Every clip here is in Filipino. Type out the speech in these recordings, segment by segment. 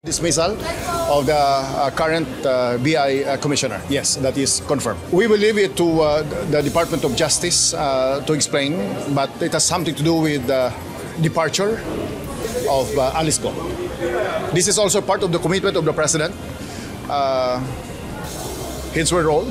Dismissal of the current BI commissioner. Yes, that is confirmed. We will leave it to the Department of Justice to explain, but it has something to do with the departure of Alice Go. This is also part of the commitment of the President. His role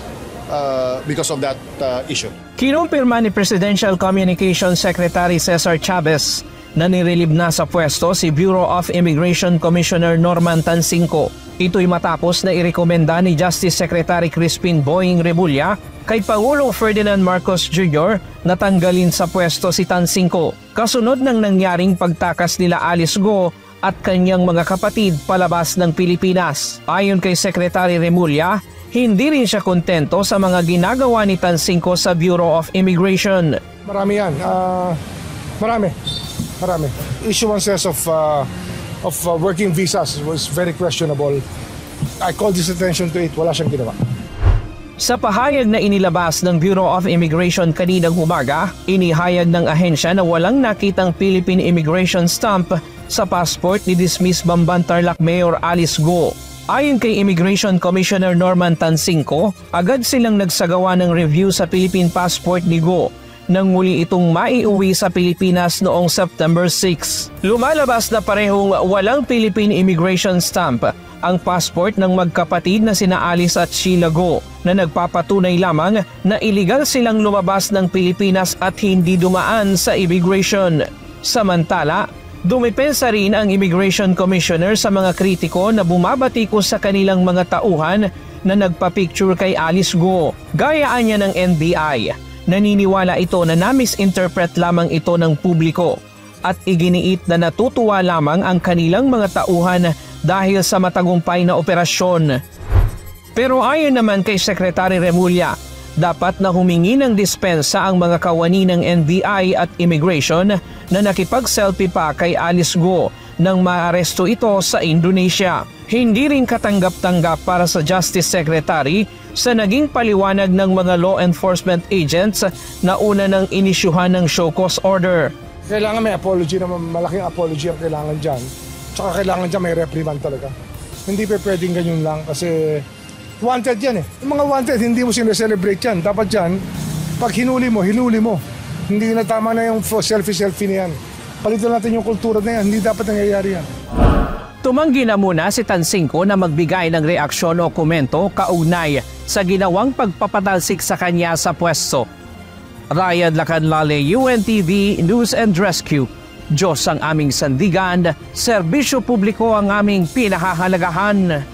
because of that issue. Kinumpirma ni Presidential Communications Secretary Cesar Chavez na nirelib na sa pwesto si Bureau of Immigration Commissioner Norman Tansinco. Ito'y matapos na irekomenda ni Justice Secretary Crispin Boying Rebulla kay Pangulong Ferdinand Marcos Jr. na tanggalin sa pwesto si Tansinco. Kasunod ng nangyaring pagtakas nila Alice Go at kanyang mga kapatid palabas ng Pilipinas. Ayon kay Secretary Remulla, hindi rin siya kontento sa mga ginagawa ni Tansinco sa Bureau of Immigration. Marami yan. Marami. Issuances of working visas was very questionable. I called this attention to it. Wala siyang ginawa. Sa pahayag na inilabas ng Bureau of Immigration kaninang umaga, inihayag ng ahensya na walang nakitang Philippine Immigration Stamp sa passport ni dismiss Bamban Tarlac Mayor Alice Go. Ayon kay Immigration Commissioner Norman Tansinco, agad silang nagsagawa ng review sa Philippine passport ni Go nang muli itong maiuwi sa Pilipinas noong September 6. Lumalabas na parehong walang Philippine Immigration Stamp ang passport ng magkapatid na sina Alice at Sheila Go na nagpapatunay lamang na iligal silang lumabas ng Pilipinas at hindi dumaan sa immigration. Samantala, dumipensa rin ang Immigration Commissioner sa mga kritiko na bumabatikos sa kanilang mga tauhan na nagpa-picture kay Alice Go. Gayaan niya ng NBI. Naniniwala ito na na-misinterpret lamang ito ng publiko at iginiit na natutuwa lamang ang kanilang mga tauhan dahil sa matagumpay na operasyon. Pero ayon naman kay Secretary Remulla, dapat na humingi ng dispensa ang mga kawani ng NBI at Immigration na nakipag-selfie pa kay Alice Go nang maaresto ito sa Indonesia. Hindi rin katanggap-tanggap para sa Justice Secretary sa naging paliwanag ng mga law enforcement agents na una nang inisyuhan ng show cause order. Kailangan may apology naman, malaking apology ang kailangan dyan. Tsaka kailangan dyan may reprimand talaga. Hindi pa pwedeng ganyan lang kasi wanted yan eh. Yung mga wanted, hindi mo sineselebrate yan. Dapat dyan, pag hinuli mo. Hindi na tama na yung selfie-selfie na yan. Palitan natin yung kultura na yan, hindi dapat nangyayari yan. Tumanggi na muna si Tansinco na magbigay ng reaksyon o komento kaugnay sa ginawang pagpapatalsik sa kanya sa pwesto. Ryan Lacanlale, UNTV News and Rescue. Diyos ang aming sandigan, serbisyo publiko ang aming pinahahalagahan.